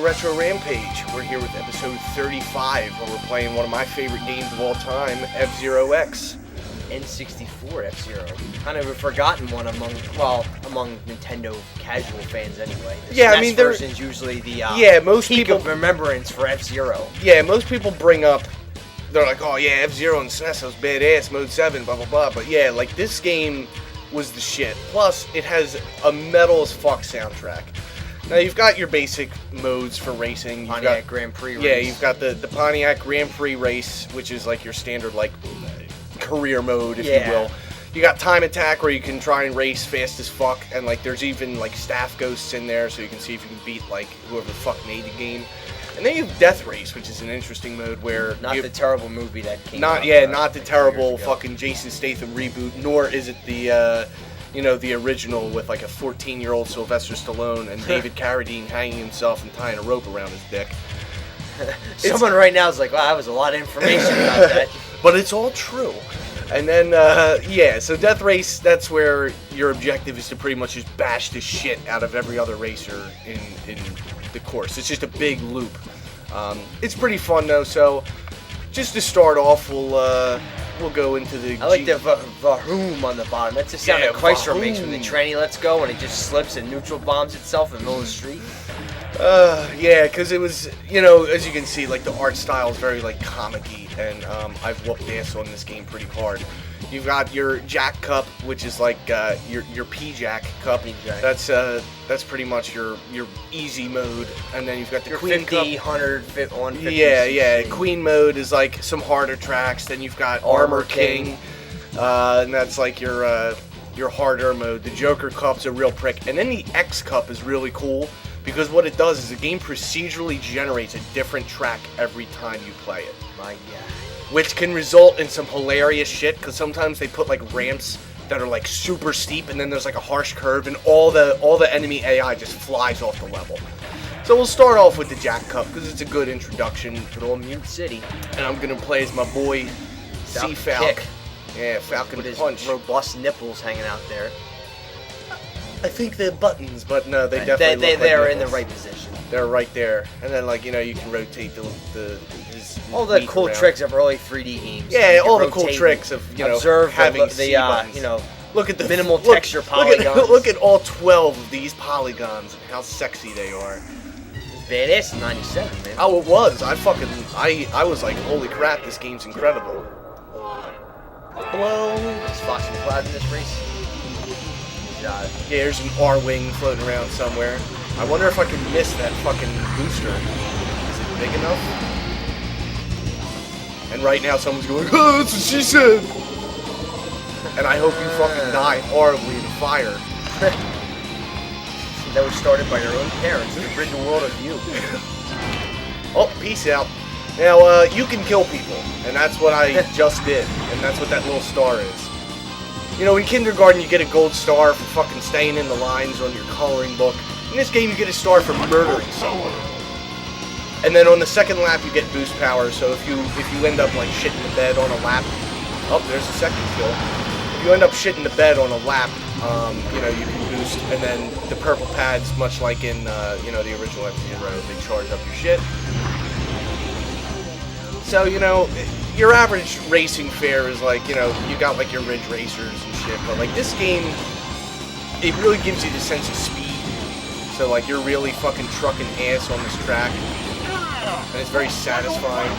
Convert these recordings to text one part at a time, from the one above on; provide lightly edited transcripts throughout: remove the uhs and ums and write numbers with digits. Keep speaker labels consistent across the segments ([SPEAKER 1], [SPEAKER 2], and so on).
[SPEAKER 1] to Retro Rampage. We're here with episode 35, where we're playing one of my favorite games of all time, F-Zero X.
[SPEAKER 2] N64 F-Zero. Kind of a forgotten one among Nintendo casual fans anyway. The SNES version's usually the
[SPEAKER 1] most
[SPEAKER 2] peak
[SPEAKER 1] people
[SPEAKER 2] of remembrance for F-Zero.
[SPEAKER 1] Yeah, most people bring up, they're like, oh yeah, F-Zero and SNES was badass, Mode 7, blah blah blah. But yeah, like this game was the shit. Plus, it has a metal as fuck soundtrack. Now you've got your basic modes for racing.
[SPEAKER 2] Pontiac Grand Prix race.
[SPEAKER 1] Yeah, you've got the Pontiac Grand Prix race, which is like your standard like career mode, if you will. You got time attack where you can try and race fast as fuck, and like there's even like staff ghosts in there, so you can see if you can beat like whoever the fuck made the game. And then you have Death Race, which is an interesting mode where
[SPEAKER 2] not the terrible movie that came
[SPEAKER 1] out. Not the terrible fucking Jason Statham reboot, nor is it the the original with like a 14-year-old Sylvester Stallone and David Carradine hanging himself and tying a rope around his dick.
[SPEAKER 2] Someone right now is like, wow, that was a lot of information about that.
[SPEAKER 1] But it's all true. And then, so Death Race, that's where your objective is to pretty much just bash the shit out of every other racer in the course. It's just a big loop. It's pretty fun, though, so just to start off, we'll go into the...
[SPEAKER 2] I like the Vahoom on the bottom. That's the sound that Chrysler makes when the tranny lets go and it just slips and neutral bombs itself in the middle of the street.
[SPEAKER 1] Because it was, as you can see, like, the art style is very, like, comic-y, and I've whooped ass on this game pretty hard. You've got your Jack Cup, which is like your P-Jack Cup. That's pretty much your easy mode, and then you've got the Queen
[SPEAKER 2] 50,
[SPEAKER 1] Cup.
[SPEAKER 2] 100, 150.
[SPEAKER 1] Yeah. Queen mode is like some harder tracks. Then you've got Armor King, and that's like your harder mode. The Joker Cup's a real prick, and then the X Cup is really cool because what it does is the game procedurally generates a different track every time you play it.
[SPEAKER 2] My God.
[SPEAKER 1] Which can result in some hilarious shit, because sometimes they put like ramps that are like super steep, and then there's like a harsh curve, and all the enemy AI just flies off the level. So we'll start off with the Jack Cup, because it's a good introduction.
[SPEAKER 2] Good old Mute City.
[SPEAKER 1] And I'm gonna play as my boy, C-Falk. Yeah, Falcon
[SPEAKER 2] with
[SPEAKER 1] Punch.
[SPEAKER 2] His robust nipples hanging out there.
[SPEAKER 1] I think they're buttons, but no, they definitely
[SPEAKER 2] they're in the right position.
[SPEAKER 1] They're right there, and then like you can rotate
[SPEAKER 2] all the cool
[SPEAKER 1] around.
[SPEAKER 2] Tricks of early 3D games.
[SPEAKER 1] Yeah, all the cool tricks of
[SPEAKER 2] observe
[SPEAKER 1] having
[SPEAKER 2] the
[SPEAKER 1] look at the
[SPEAKER 2] minimal texture polygons.
[SPEAKER 1] Look at all 12 of these polygons and how sexy they are.
[SPEAKER 2] Badass in '97, man.
[SPEAKER 1] Oh, it was. I was like, holy crap, this game's incredible. Hello.
[SPEAKER 2] Is Fox and Cloud in this race?
[SPEAKER 1] Yeah, there's an R-Wing floating around somewhere. I wonder if I can miss that fucking booster. Is it big enough? And right now someone's going, oh, that's what she said! And I hope you fucking die horribly in fire.
[SPEAKER 2] That was started by your own parents to rid the world of you.
[SPEAKER 1] Oh, peace out. Now, you can kill people, and that's what I just did, and that's what that little star is. In kindergarten you get a gold star for fucking staying in the lines on your coloring book. In this game you get a star for murdering someone. And then on the second lap you get boost power, so if you end up like shitting the bed on a lap, oh, there's a second kill. If you end up shitting the bed on a lap, you can boost, and then the purple pads, much like in the original F-Zero, they charge up your shit. So, your average racing fare is like, you got like your Ridge Racers and shit, but like this game, it really gives you the sense of speed. So like you're really fucking trucking ass on this track, and it's very satisfying.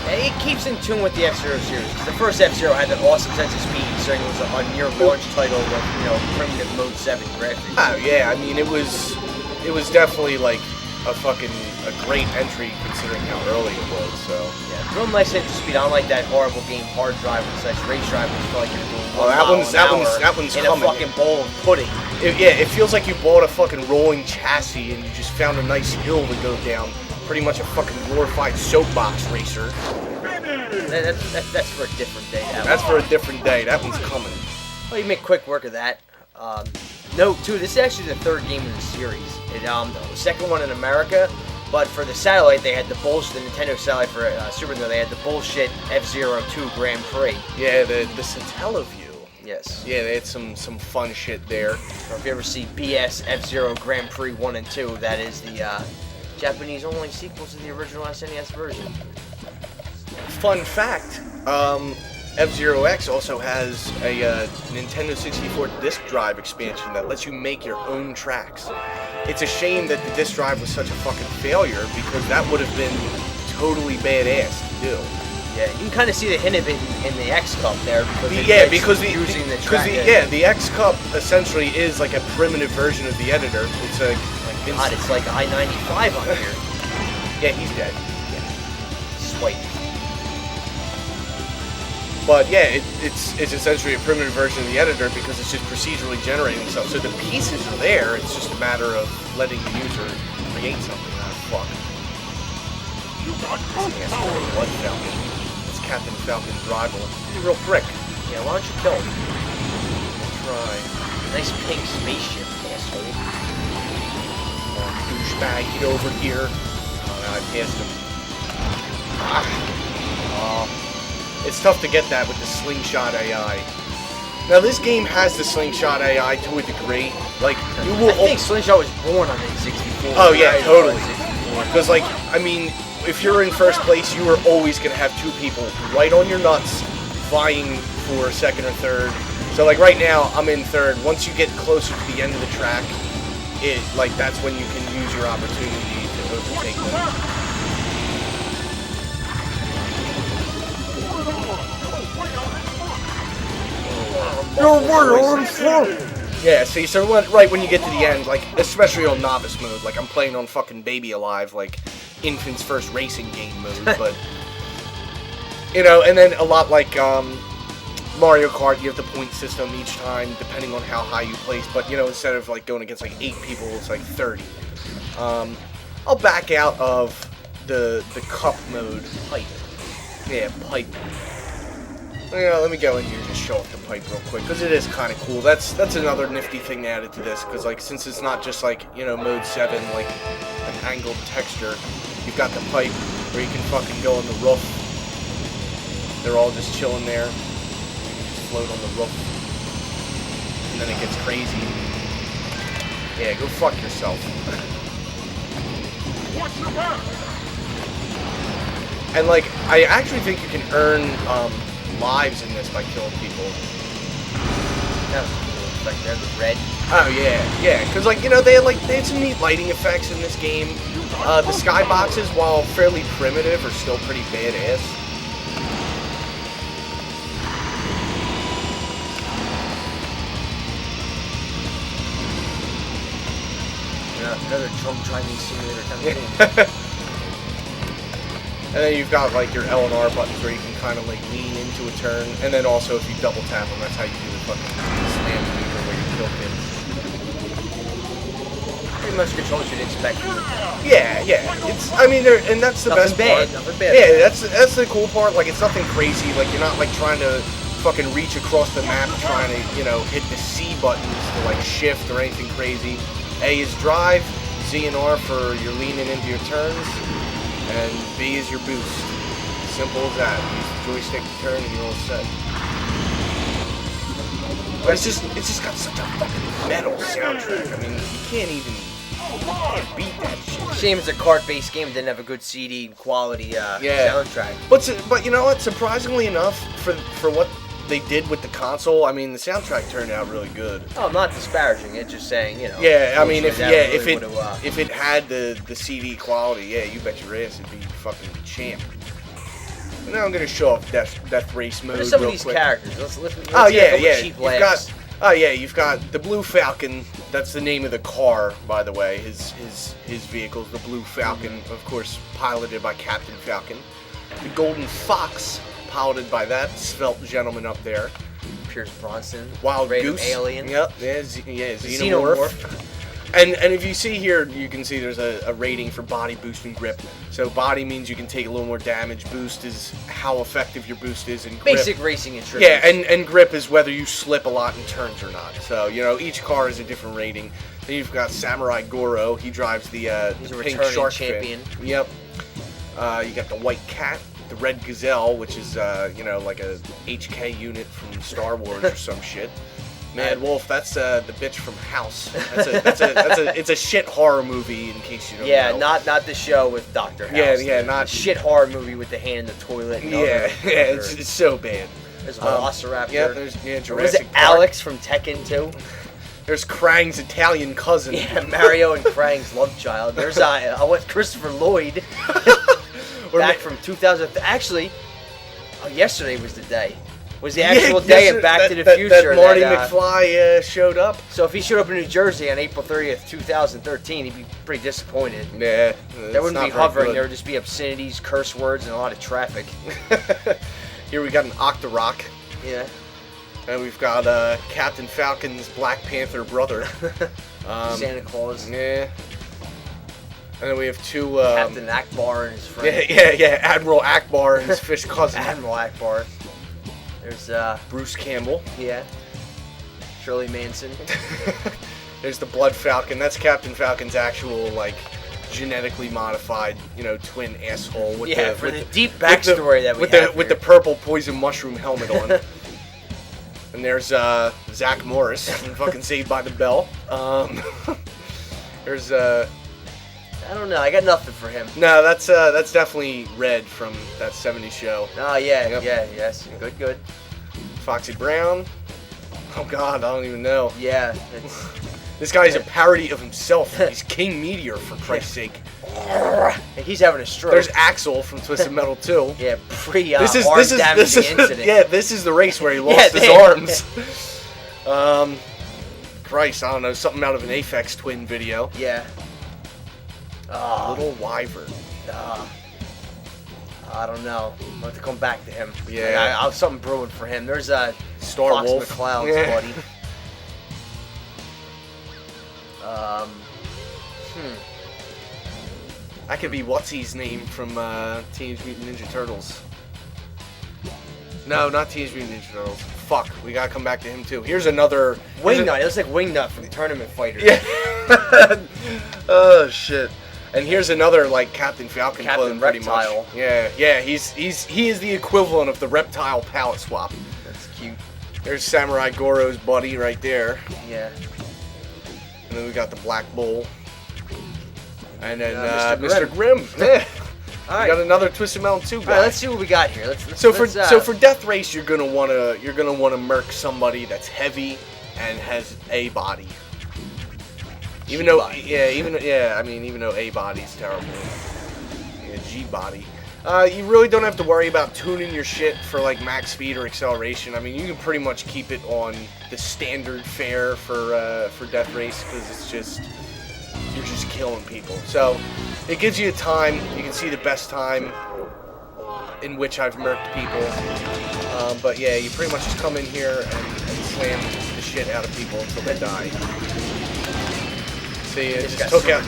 [SPEAKER 2] It keeps in tune with the F-Zero series. The first F-Zero had that awesome sense of speed, considering it was a near launch title with primitive Mode 7 graphics.
[SPEAKER 1] Oh yeah, I mean it was definitely like a great entry considering how early it was. So
[SPEAKER 2] yeah, real nice sense of speed. I don't like that horrible game Hard Drive and such race driving. I feel like you're doing
[SPEAKER 1] that one's
[SPEAKER 2] in
[SPEAKER 1] coming.
[SPEAKER 2] A fucking bowl of pudding.
[SPEAKER 1] It feels like you bought a fucking rolling chassis and you just found a nice hill to go down. Pretty much a fucking glorified soapbox racer.
[SPEAKER 2] That's for a different day.
[SPEAKER 1] That's for a different day. That one's coming.
[SPEAKER 2] Well, you make quick work of that. Note too, this is actually the third game in the series. The second one in America, but for the satellite they had the bullshit. The Nintendo satellite for Super Nintendo, they had the bullshit F-Zero 2 Grand Prix.
[SPEAKER 1] Yeah, the Satellaview.
[SPEAKER 2] Yes.
[SPEAKER 1] Yeah, they had some fun shit there.
[SPEAKER 2] Or if you ever see BS F-Zero Grand Prix 1 and 2, that is the Japanese only sequels to the original SNES version.
[SPEAKER 1] Fun fact, F-Zero X also has a Nintendo 64 disc drive expansion that lets you make your own tracks. It's a shame that the disc drive was such a fucking failure, because that would have been totally badass to do.
[SPEAKER 2] Yeah, you can kind of see the hint of it in the X Cup there, because
[SPEAKER 1] the X Cup essentially is like a primitive version of the editor. It's a
[SPEAKER 2] God, it's like I-95 on here.
[SPEAKER 1] Yeah, he's dead.
[SPEAKER 2] Yeah, swipe.
[SPEAKER 1] But yeah, it's essentially a primitive version of the editor, because it's just procedurally generating stuff. So the pieces are there. It's just a matter of letting the user create something. Fuck. This asshole Blood Falcon. It's Captain Falcon's rival. He's a real prick.
[SPEAKER 2] Yeah, why don't you kill him?
[SPEAKER 1] Try.
[SPEAKER 2] Nice pink spaceship, asshole.
[SPEAKER 1] Douchebag, get over here. Oh, no, I passed him. It's tough to get that with the slingshot AI. Now, this game has the slingshot AI to a degree. Like, you will.
[SPEAKER 2] I think slingshot was born on the 64.
[SPEAKER 1] Oh yeah, totally. Because, like, I mean, if you're in first place, you are always gonna have two people right on your nuts, vying for second or third. So, like, right now, I'm in third. Once you get closer to the end of the track, that's when you can use your opportunity to overtake them. Yeah, see, so right when you get to the end, like, especially on novice mode, like, I'm playing on fucking Baby Alive, like, infant's first racing game mode, but, you know, and then a lot like, Mario Kart, you have the point system each time, depending on how high you place, but, you know, instead of, like, going against, like, 8 people, it's, like, 30. I'll back out of the cup mode.
[SPEAKER 2] Pipe.
[SPEAKER 1] Yeah, pipe. Yeah, let me go in here and just show off the pipe real quick, because it is kind of cool. That's another nifty thing added to this, because, like, since it's not just, like, you know, mode 7, like, an angled texture, you've got the pipe where you can fucking go on the roof. They're all just chilling there. You can just float on the roof. And then it gets crazy. Yeah, go fuck yourself. And, like, I actually think you can earn, lives in this by killing people.
[SPEAKER 2] That was cool. Like they're the red.
[SPEAKER 1] Oh yeah, because, like, you know, they had some neat lighting effects in this game. The skyboxes, while fairly primitive, are still pretty badass.
[SPEAKER 2] Yeah, another drunk driving simulator kind of thing.
[SPEAKER 1] And then you've got, like, your L and R buttons where you can kind of, like, lean into a turn. And then also, if you double tap them, that's how you do the fucking slam maneuver where you kill kids.
[SPEAKER 2] Pretty much controls you'd expect.
[SPEAKER 1] Yeah. It's, I mean, and that's the best part.
[SPEAKER 2] Nothing bad.
[SPEAKER 1] Yeah, that's the cool part. Like, it's nothing crazy. Like, you're not, like, trying to fucking reach across the map trying to, you know, hit the C buttons to, like, shift or anything crazy. A is drive, Z and R for your leaning into your turns, and B is your boost. Simple as that. Use the joystick to turn and you're all set. But it's just got such a fucking metal soundtrack. I mean, you can't beat that shit.
[SPEAKER 2] Shame it's a cart-based game that didn't have a good CD quality soundtrack.
[SPEAKER 1] But you know what? Surprisingly enough, for what they did with the console, I mean, the soundtrack turned out really good.
[SPEAKER 2] Oh, I'm not disparaging it, just saying, you know.
[SPEAKER 1] Yeah, I mean, if it had the CD quality, yeah, you bet your ass it'd be fucking champ. And now I'm gonna show off Death Race mode.
[SPEAKER 2] What are some
[SPEAKER 1] real
[SPEAKER 2] of these
[SPEAKER 1] quick.
[SPEAKER 2] characters? Let's cheap laughs.
[SPEAKER 1] You've got the Blue Falcon. That's the name of the car, by the way. His vehicle's the Blue Falcon, of course, piloted by Captain Falcon. The Golden Fox, piloted by that svelte gentleman up there.
[SPEAKER 2] Pierce Bronson.
[SPEAKER 1] Wild
[SPEAKER 2] Random
[SPEAKER 1] Goose.
[SPEAKER 2] Alien.
[SPEAKER 1] Yep. Yeah, Xenomorph. And if you see here, you can see there's a rating for body, boost, and grip. So body means you can take a little more damage. Boost is how effective your boost is, and grip.
[SPEAKER 2] Basic racing and tricks.
[SPEAKER 1] Yeah, and grip is whether you slip a lot in turns or not. So, you know, each car is a different rating. Then you've got Samurai Goro. He drives the
[SPEAKER 2] He's a
[SPEAKER 1] pink
[SPEAKER 2] returning
[SPEAKER 1] shark
[SPEAKER 2] champion.
[SPEAKER 1] fin. Yep. You got the White Cat, the Red Gazelle, which is, you know, like a HK unit from Star Wars or some shit. Mad Wolf, that's the bitch from House. It's a shit horror movie, in case you don't know.
[SPEAKER 2] Yeah, not the show with Dr. House.
[SPEAKER 1] Yeah,
[SPEAKER 2] the
[SPEAKER 1] not
[SPEAKER 2] shit horror movie with the hand in the toilet. And
[SPEAKER 1] it's so bad.
[SPEAKER 2] There's Velociraptor.
[SPEAKER 1] Yeah, there's Jurassic
[SPEAKER 2] Was it
[SPEAKER 1] Park.
[SPEAKER 2] Alex from Tekken 2?
[SPEAKER 1] There's Krang's Italian cousin.
[SPEAKER 2] Yeah, Mario and Krang's love child. There's Christopher Lloyd. Back from 2000. Actually, yesterday was the day. Was the actual day of Back to the Future.
[SPEAKER 1] That Marty McFly showed up.
[SPEAKER 2] So if he showed up in New Jersey on April 30th, 2013, he'd be pretty disappointed.
[SPEAKER 1] Yeah.
[SPEAKER 2] There wouldn't be hovering. There would just be obscenities, curse words, and a lot of traffic.
[SPEAKER 1] Here we got an Octorok.
[SPEAKER 2] Yeah.
[SPEAKER 1] And we've got Captain Falcon's Black Panther brother.
[SPEAKER 2] Santa Claus.
[SPEAKER 1] Yeah. And then we have two...
[SPEAKER 2] Captain Akbar and his friend.
[SPEAKER 1] Yeah. Admiral Akbar and his fish cousin.
[SPEAKER 2] Admiral Akbar. There's
[SPEAKER 1] Bruce Campbell.
[SPEAKER 2] Yeah. Shirley Manson.
[SPEAKER 1] There's the Blood Falcon. That's Captain Falcon's actual, like, genetically modified, twin asshole. With
[SPEAKER 2] the deep backstory
[SPEAKER 1] with the purple poison mushroom helmet on. And there's Zach Morris from fucking Saved by the Bell. There's
[SPEAKER 2] I don't know. I got nothing for him.
[SPEAKER 1] No, that's definitely Red from that '70s show.
[SPEAKER 2] Oh yeah, yes, good.
[SPEAKER 1] Foxy Brown. Oh God, I don't even know.
[SPEAKER 2] Yeah,
[SPEAKER 1] this guy's a parody of himself. He's King Meteor, for Christ's sake.
[SPEAKER 2] He's having a stroke.
[SPEAKER 1] There's Axel from Twisted Metal 2.
[SPEAKER 2] Yeah,
[SPEAKER 1] this is
[SPEAKER 2] incident.
[SPEAKER 1] Yeah, this is the race where he lost his arms. Christ, I don't know, something out of an Aphex Twin video.
[SPEAKER 2] Yeah.
[SPEAKER 1] Little Wyvern.
[SPEAKER 2] I don't know. I'll have to come back to him.
[SPEAKER 1] Yeah.
[SPEAKER 2] I have something brewing for him. There's a
[SPEAKER 1] Star
[SPEAKER 2] Fox
[SPEAKER 1] Wolf.
[SPEAKER 2] McCloud's buddy.
[SPEAKER 1] That could be what's-his name from Teenage Mutant Ninja Turtles. No, not Teenage Mutant Ninja Turtles. Fuck, we gotta come back to him too. Here's another...
[SPEAKER 2] Wingnut. It looks like Wingnut from Tournament Fighters.
[SPEAKER 1] Yeah. Oh, shit. And here's another, like, Captain Falcon clone, pretty
[SPEAKER 2] Reptile.
[SPEAKER 1] much. Yeah, he is the equivalent of the Reptile palette swap.
[SPEAKER 2] That's cute.
[SPEAKER 1] There's Samurai Goro's buddy right there.
[SPEAKER 2] Yeah.
[SPEAKER 1] And then we got the Black Bull. And then
[SPEAKER 2] Mr.
[SPEAKER 1] Grimm. Yeah.
[SPEAKER 2] All right.
[SPEAKER 1] We got another Twisted Metal 2 guy.
[SPEAKER 2] All right, let's see what we got here.
[SPEAKER 1] So for Death Race, you're gonna wanna murk somebody that's heavy and has a body. Even though A body's terrible. Yeah, G body. You really don't have to worry about tuning your shit for like max speed or acceleration. I mean, you can pretty much keep it on the standard fare for Death Race because you're just killing people. So it gives you a time. You can see the best time in which I've murked people. But yeah, you pretty much just come in here and slam the shit out of people until they die. See, it just took out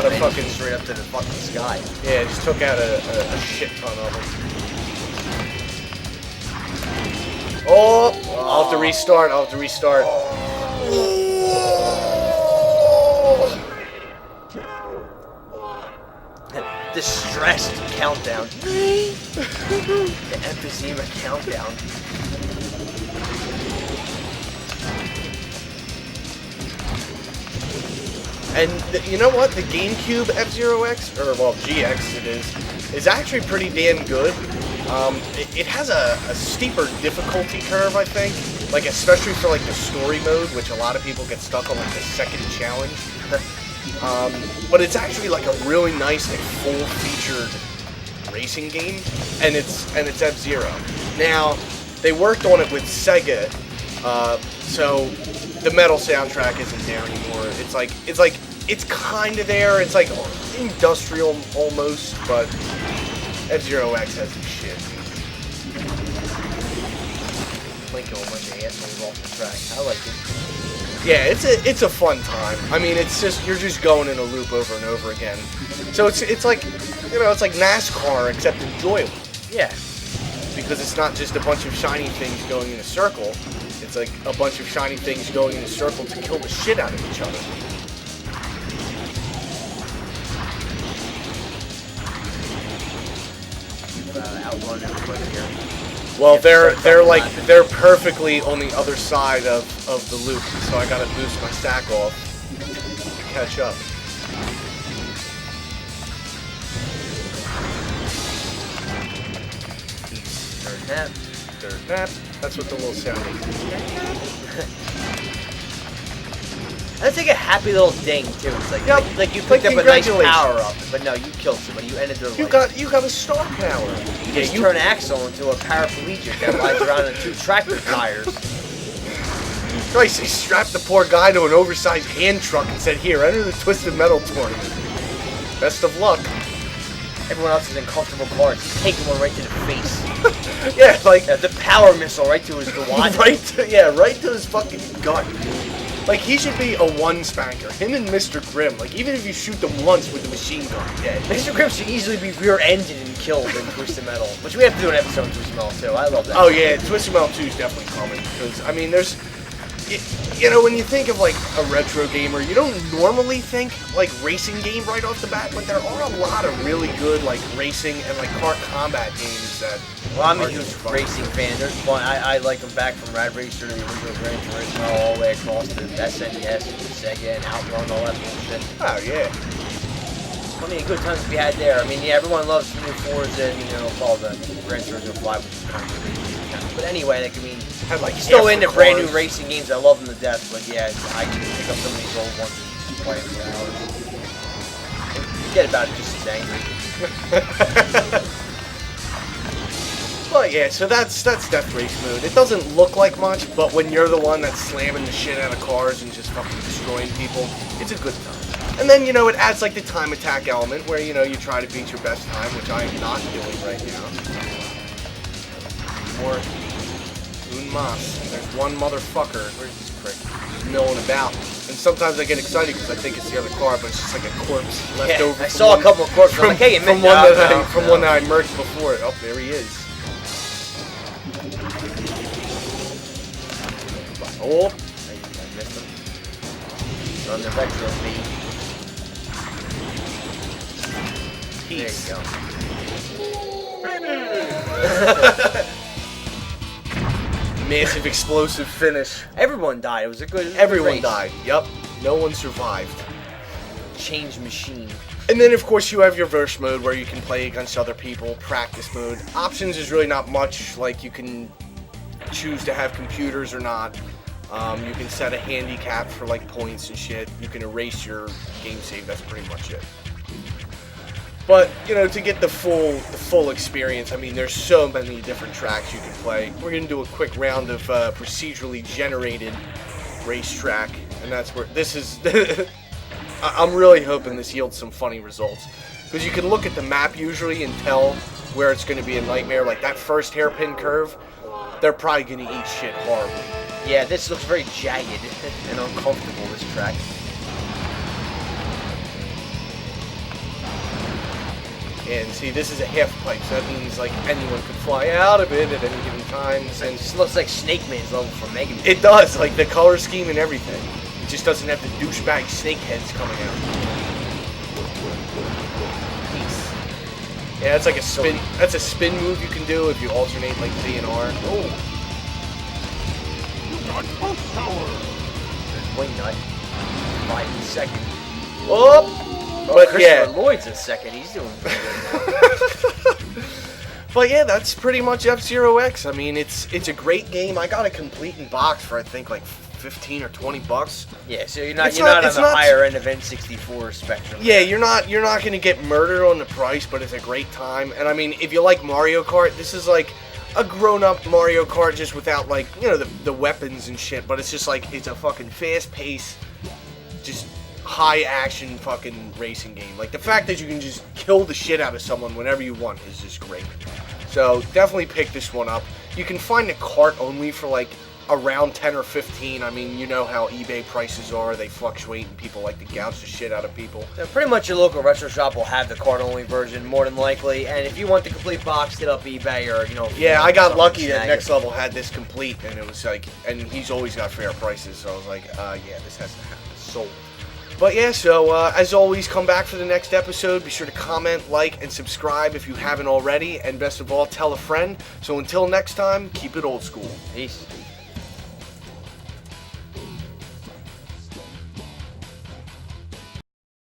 [SPEAKER 1] a fucking
[SPEAKER 2] straight up to the fucking sky.
[SPEAKER 1] Yeah, it just took out a shit ton of them. Oh, I'll have to restart.
[SPEAKER 2] Distressed countdown. The emphysema countdown.
[SPEAKER 1] And you know what? The GameCube F-Zero X, or well, GX it is actually pretty damn good. It has a steeper difficulty curve, I think. Like, especially for like the story mode, which a lot of people get stuck on like the second challenge. But it's actually like a really nice, like, full-featured racing game, and it's F-Zero. Now, they worked on it with Sega, so the metal soundtrack isn't there anymore. It's kind of there. It's like industrial almost, but F-Zero X has some shit.
[SPEAKER 2] Linking a bunch of assholes off the track. I like it.
[SPEAKER 1] Yeah, it's a fun time. I mean, you're just going in a loop over and over again. So it's like, it's like NASCAR except enjoyable.
[SPEAKER 2] Yeah.
[SPEAKER 1] Because it's not just a bunch of shiny things going in a circle. It's like a bunch of shiny things going in a circle to kill the shit out of each other.
[SPEAKER 2] run in quick here.
[SPEAKER 1] Well,
[SPEAKER 2] Yeah,
[SPEAKER 1] they're perfectly on the other side of the loop, so I gotta boost my stack off to catch up.
[SPEAKER 2] Third nap.
[SPEAKER 1] Third nap. That's what the little sound is.
[SPEAKER 2] That's like a happy little ding too. It's like,
[SPEAKER 1] Yep.
[SPEAKER 2] like you picked up a nice
[SPEAKER 1] Congratulations.
[SPEAKER 2] power up, but no, you killed somebody. You ended their life.
[SPEAKER 1] You got a star power.
[SPEAKER 2] You just turn Axel into a paraplegic that rides around on 2 tractor tires.
[SPEAKER 1] Christ, they strapped the poor guy to an oversized hand truck and said, "Here, enter the Twisted Metal tournament. Best of luck."
[SPEAKER 2] Everyone else is in comfortable cars. He's taking one right to the face.
[SPEAKER 1] Yeah, like
[SPEAKER 2] The power missile right to his Dewad.
[SPEAKER 1] right to his fucking gut. Like, he should be a one spanker. Him and Mr. Grimm. Like, even if you shoot them once with the machine gun, dead.
[SPEAKER 2] Mr. Grimm should easily be rear-ended and killed in Twisted Metal, which we have to do an episode on Twisted Metal too. I love that.
[SPEAKER 1] Oh yeah, Twisted Metal 2 is definitely coming because I mean, there's, you know, when you think of like a retro gamer, you don't normally think like racing game right off the bat, but there are a lot of really good like racing and like car combat games that.
[SPEAKER 2] Well, I'm a huge racing fan. There's one I like them back from Rad Racer to the original Gran Turismo all the way across to SNES, Sega, and Outrun, all that bullshit.
[SPEAKER 1] Oh yeah.
[SPEAKER 2] I mean, good times to be had there. I mean, yeah, everyone loves the new Forza and, you know, all the Gran Turismo 5, which is kind of racing. But anyway, like, I mean,
[SPEAKER 1] Had like
[SPEAKER 2] still
[SPEAKER 1] half
[SPEAKER 2] into
[SPEAKER 1] the
[SPEAKER 2] brand new
[SPEAKER 1] cars.
[SPEAKER 2] racing games. I love them to death, but yeah, I can pick up some of these old ones and just play them for hours. Forget about it, just as angry.
[SPEAKER 1] But yeah, so that's Death Race mode. It doesn't look like much, but when you're the one that's slamming the shit out of cars and just fucking destroying people, it's a good time. And then, you know, it adds like the time attack element where, you know, you try to beat your best time, which I am not doing right now. Or Un Mas. There's one motherfucker. Where's this prick? Just milling about. And sometimes I get excited because I think it's the other car, but it's just like a corpse left over.
[SPEAKER 2] I saw a couple of corpses. I'm like, hey,
[SPEAKER 1] from one that I merged before it. Oh, there he is. Oh,
[SPEAKER 2] I missed him. On the retro beat.
[SPEAKER 1] Peace.
[SPEAKER 2] There you go.
[SPEAKER 1] Massive explosive finish.
[SPEAKER 2] Everyone died. It was a good.
[SPEAKER 1] Everyone
[SPEAKER 2] race.
[SPEAKER 1] died. Yep. No one survived.
[SPEAKER 2] Change machine.
[SPEAKER 1] And then, of course, you have your verse mode where you can play against other people. Practice mode. Options is really not much. Like, you can choose to have computers or not. You can set a handicap for like points and shit. You can erase your game save. That's pretty much it. But you know, to get the full experience, I mean, there's so many different tracks you can play. We're gonna do a quick round of procedurally generated racetrack, and that's where this is. I'm really hoping this yields some funny results because you can look at the map usually and tell where it's going to be a nightmare. Like that first hairpin curve, they're probably going to eat shit horribly.
[SPEAKER 2] Yeah, this looks very jagged and uncomfortable, this track.
[SPEAKER 1] And see, this is a half pipe, so that means like anyone could fly out of it at any given time.
[SPEAKER 2] It just looks like Snake Man's level from Mega Man.
[SPEAKER 1] It does, like the color scheme and everything. It just doesn't have the douchebag snake heads coming out. Peace. Yeah, that's like a spin. That's a spin move you can do if you alternate like Z and R. Oh.
[SPEAKER 2] Wing nut. 5 seconds.
[SPEAKER 1] Oh,
[SPEAKER 2] But
[SPEAKER 1] but
[SPEAKER 2] Christopher
[SPEAKER 1] yeah.
[SPEAKER 2] Lloyd's a second. He's doing pretty good now.
[SPEAKER 1] But yeah, that's pretty much F-Zero X. I mean, it's a great game. I got it complete in box for I think like 15 or 20 bucks.
[SPEAKER 2] Yeah, so you're not
[SPEAKER 1] It's
[SPEAKER 2] on the
[SPEAKER 1] not-
[SPEAKER 2] higher end of N64 spectrum.
[SPEAKER 1] Yeah, you're not gonna get murdered on the price, but it's a great time. And I mean, if you like Mario Kart, this is like a grown-up Mario Kart just without like, you know, the weapons and shit. But it's just like it's a fucking fast-paced, just high-action fucking racing game. Like the fact that you can just kill the shit out of someone whenever you want is just great. So definitely pick this one up. You can find the cart only for like around 10 or 15. I mean, you know how eBay prices are. They fluctuate and people like to gouge the shit out of people.
[SPEAKER 2] So pretty much your local retro shop will have the card-only version, more than likely. And if you want the complete box, hit up eBay or, you know...
[SPEAKER 1] Yeah, I got lucky that
[SPEAKER 2] snag
[SPEAKER 1] Next
[SPEAKER 2] it.
[SPEAKER 1] Level had this complete, and it was like, and he's always got fair prices, so I was like, yeah, this has to happen. Sold. But yeah, so as always, come back for the next episode. Be sure to comment, like, and subscribe if you haven't already. And best of all, tell a friend. So until next time, keep it old school.
[SPEAKER 2] Peace.